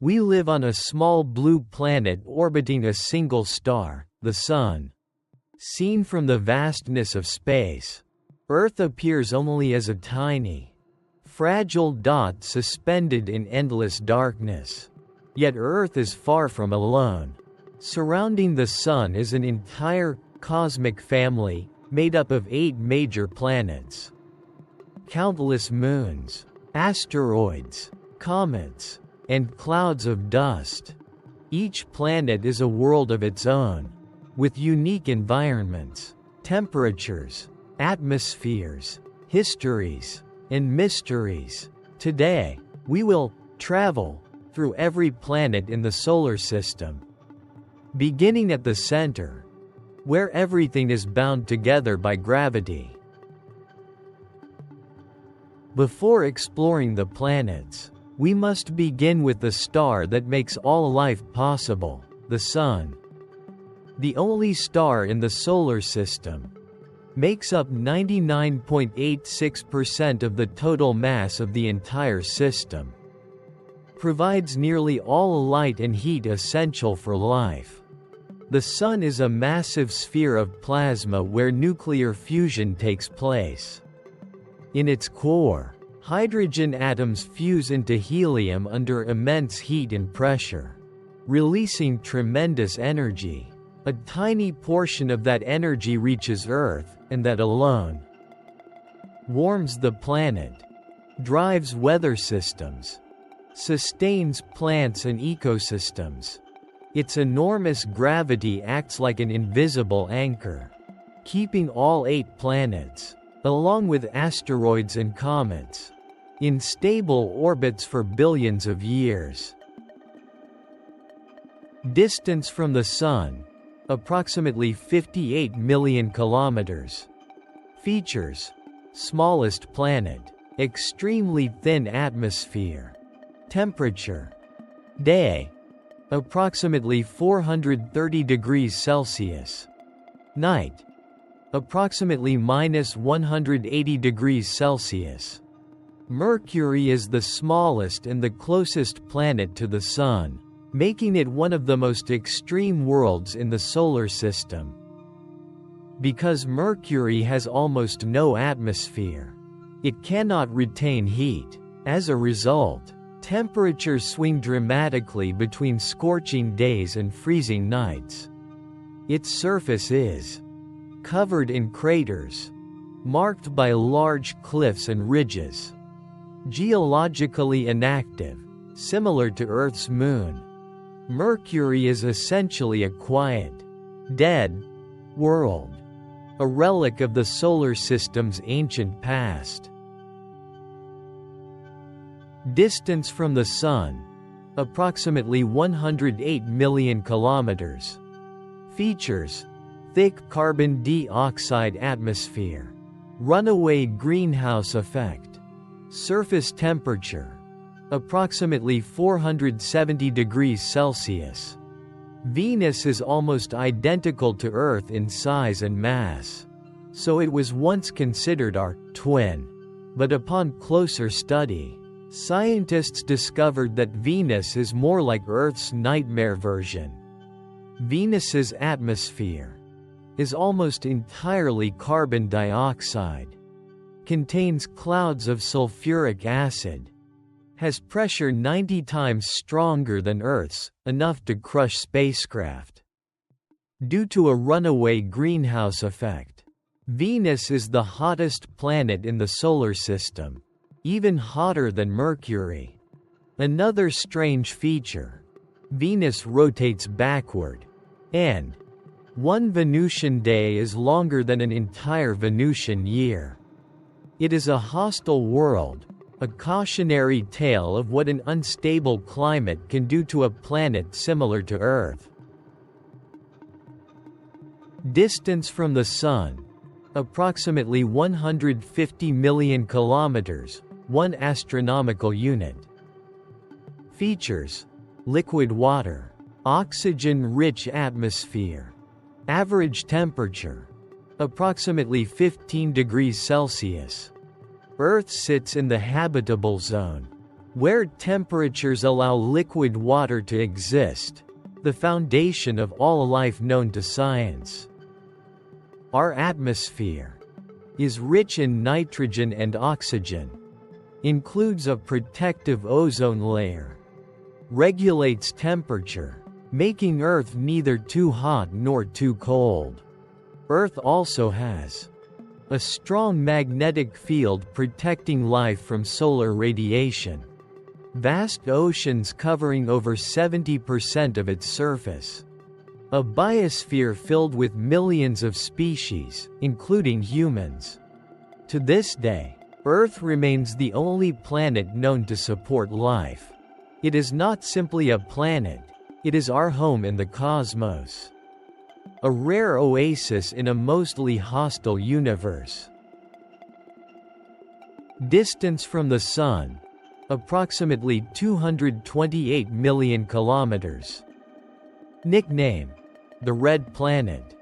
We live on a small blue planet orbiting a single star, the Sun. Seen from the vastness of space, Earth appears only as a tiny, fragile dot suspended in endless darkness. Yet Earth is far from alone. Surrounding the Sun is an entire cosmic family, made up of 8 major planets, countless moons, asteroids, comets, and clouds of dust. Each planet is a world of its own, with unique environments, temperatures, atmospheres, histories, and mysteries. Today, we will travel through every planet in the solar system, beginning at the center, where everything is bound together by gravity. Before exploring the planets, we must begin with the star that makes all life possible, the Sun. The only star in the solar system, makes up 99.86% of the total mass of the entire system, provides nearly all light and heat essential for life. The Sun is a massive sphere of plasma where nuclear fusion takes place. In its core, hydrogen atoms fuse into helium under immense heat and pressure, releasing tremendous energy. A tiny portion of that energy reaches Earth, and that alone warms the planet, drives weather systems, sustains plants and ecosystems. Its enormous gravity acts like an invisible anchor, keeping all 8 planets, along with asteroids and comets, in stable orbits for billions of years. Distance from the Sun, approximately 58 million kilometers. Features: smallest planet, extremely thin atmosphere. Temperature: day, approximately 430 degrees Celsius. Night, approximately -180 degrees Celsius. Mercury is the smallest and the closest planet to the Sun, making it one of the most extreme worlds in the solar system. Because Mercury has almost no atmosphere, it cannot retain heat. As a result, temperatures swing dramatically between scorching days and freezing nights. Its surface is covered in craters, marked by large cliffs and ridges. Geologically inactive, similar to Earth's moon, Mercury is essentially a quiet, dead world, a relic of the solar system's ancient past. Distance from the Sun, approximately 108 million kilometers. Features: thick carbon dioxide atmosphere, runaway greenhouse effect. Surface temperature, approximately 470 degrees Celsius. Venus is almost identical to Earth in size and mass, so it was once considered our twin. But upon closer study, scientists discovered that Venus is more like Earth's nightmare version. Venus's atmosphere is almost entirely carbon dioxide, contains clouds of sulfuric acid, has pressure 90 times stronger than Earth's, enough to crush spacecraft. Due to a runaway greenhouse effect, Venus is the hottest planet in the solar system, even hotter than Mercury. Another strange feature: Venus rotates backward, and one Venusian day is longer than an entire Venusian year. It is a hostile world, a cautionary tale of what an unstable climate can do to a planet similar to Earth. Distance from the Sun, approximately 150 million kilometers, 1 astronomical unit. Features: liquid water, oxygen-rich atmosphere. Average temperature, approximately 15 degrees Celsius. Earth sits in the habitable zone, where temperatures allow liquid water to exist, the foundation of all life known to science. Our atmosphere is rich in nitrogen and oxygen, includes a protective ozone layer, regulates temperature, making Earth neither too hot nor too cold. Earth also has a strong magnetic field protecting life from solar radiation. Vast oceans covering over 70% of its surface. A biosphere filled with millions of species, including humans. To this day, Earth remains the only planet known to support life. It is not simply a planet, it is our home in the cosmos. A rare oasis in a mostly hostile universe. Distance from the Sun: approximately 228 million kilometers. Nickname: the Red Planet.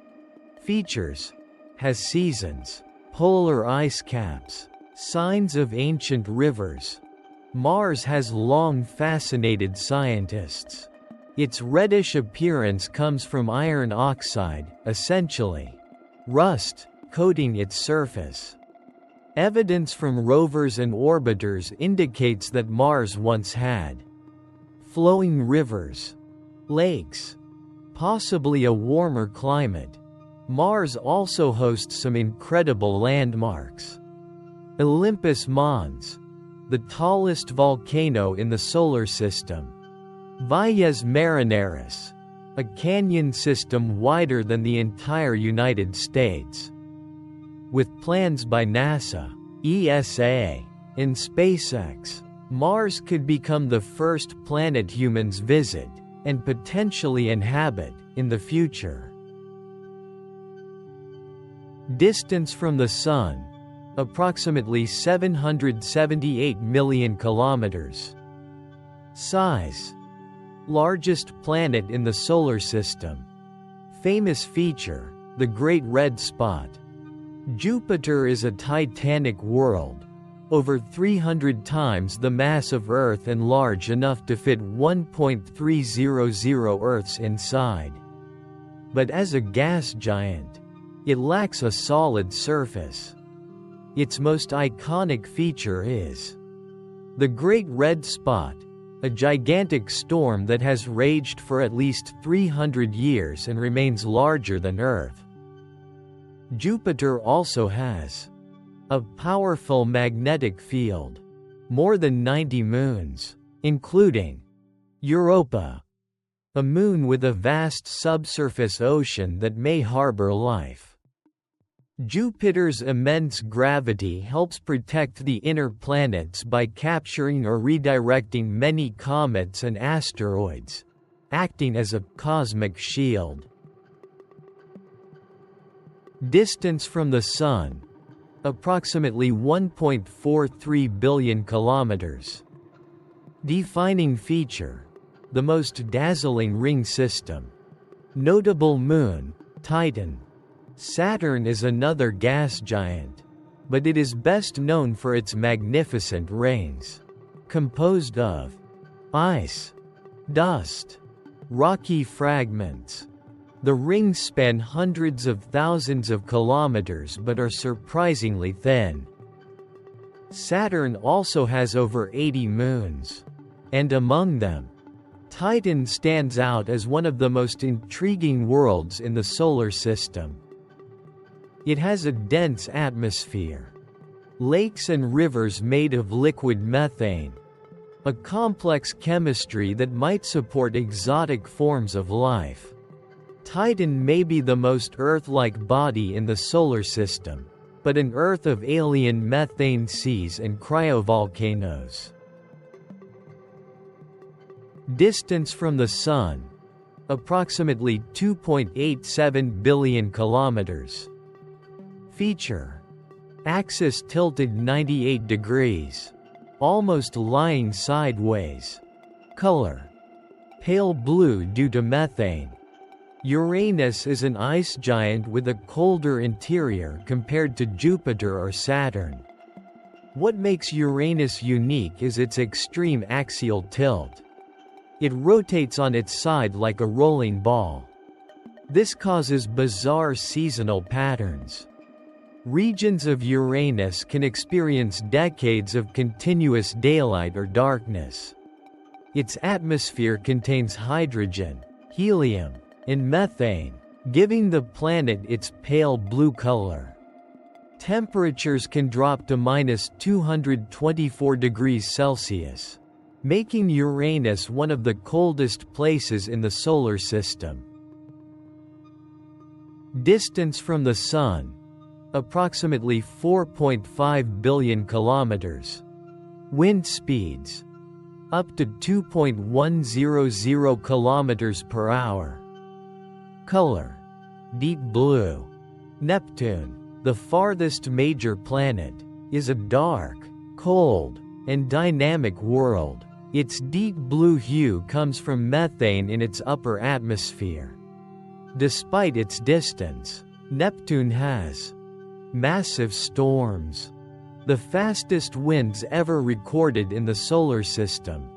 Features: has seasons, polar ice caps, signs of ancient rivers. Mars has long fascinated scientists. Its reddish appearance comes from iron oxide, essentially rust, coating its surface. Evidence from rovers and orbiters indicates that Mars once had flowing rivers, lakes, possibly a warmer climate. Mars also hosts some incredible landmarks. Olympus Mons, the tallest volcano in the solar system. Valles Marineris, a canyon system wider than the entire United States. With plans by NASA, ESA, and SpaceX, Mars could become the first planet humans visit, and potentially inhabit, in the future. Distance from the Sun: approximately 778 million kilometers. Size: largest planet in the solar system. Famous feature: the Great Red Spot. Jupiter is a titanic world, over 300 times the mass of Earth and large enough to fit 1.300 Earths inside. But as a gas giant, it lacks a solid surface. Its most iconic feature is the Great Red Spot, a gigantic storm that has raged for at least 300 years and remains larger than Earth. Jupiter also has a powerful magnetic field, more than 90 moons, including Europa, a moon with a vast subsurface ocean that may harbor life. Jupiter's immense gravity helps protect the inner planets by capturing or redirecting many comets and asteroids, acting as a cosmic shield. Distance from the Sun: approximately 1.43 billion kilometers. Defining feature: the most dazzling ring system. Notable moon: Titan. Saturn is another gas giant, but it is best known for its magnificent rings, composed of ice, dust, rocky fragments. The rings span hundreds of thousands of kilometers but are surprisingly thin. Saturn also has over 80 moons, and among them, Titan stands out as one of the most intriguing worlds in the solar system. It has a dense atmosphere, lakes and rivers made of liquid methane, a complex chemistry that might support exotic forms of life. Titan may be the most Earth-like body in the solar system, but an Earth of alien methane seas and cryovolcanoes. Distance from the Sun: approximately 2.87 billion kilometers. Feature: axis tilted 98 degrees, almost lying sideways. Color: pale blue due to methane. Uranus is an ice giant with a colder interior compared to Jupiter or Saturn. What makes Uranus unique is its extreme axial tilt. It rotates on its side like a rolling ball. This causes bizarre seasonal patterns. Regions of Uranus can experience decades of continuous daylight or darkness. Its atmosphere contains hydrogen, helium, and methane, giving the planet its pale blue color. Temperatures can drop to -224 degrees Celsius, making Uranus one of the coldest places in the solar system. Distance from the Sun: approximately 4.5 billion kilometers. Wind speeds: up to 2.100 kilometers per hour. Color: deep blue. Neptune, the farthest major planet, is a dark, cold, and dynamic world. Its deep blue hue comes from methane in its upper atmosphere. Despite its distance, Neptune has massive storms, the fastest winds ever recorded in the solar system.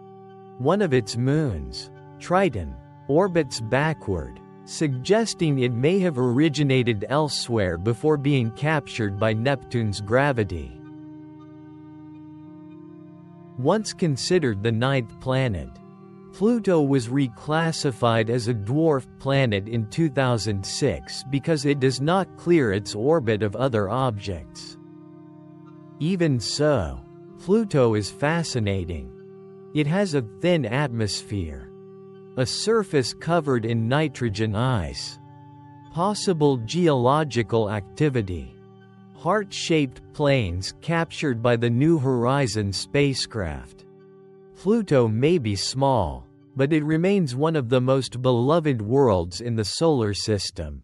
One of its moons, Triton, orbits backward, suggesting it may have originated elsewhere before being captured by Neptune's gravity. Once considered the ninth planet, Pluto was reclassified as a dwarf planet in 2006 because it does not clear its orbit of other objects. Even so, Pluto is fascinating. It has a thin atmosphere, a surface covered in nitrogen ice, possible geological activity, heart-shaped plains captured by the New Horizons spacecraft. Pluto may be small, but it remains one of the most beloved worlds in the solar system.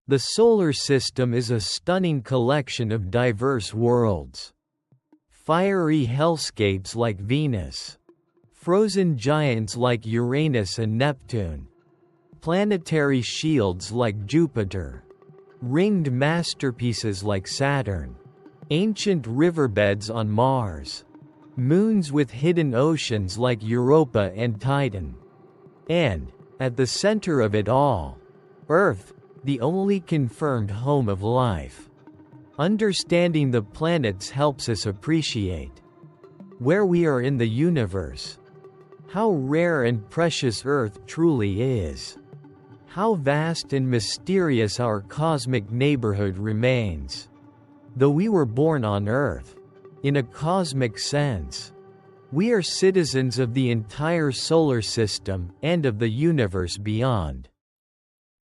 The solar system is a stunning collection of diverse worlds. Fiery hellscapes like Venus, frozen giants like Uranus and Neptune, planetary shields like Jupiter, ringed masterpieces like Saturn, ancient riverbeds on Mars, moons with hidden oceans like Europa and Titan. And, at the center of it all, Earth, the only confirmed home of life. Understanding the planets helps us appreciate where we are in the universe, how rare and precious Earth truly is, how vast and mysterious our cosmic neighborhood remains. Though we were born on Earth, in a cosmic sense, we are citizens of the entire solar system and of the universe beyond.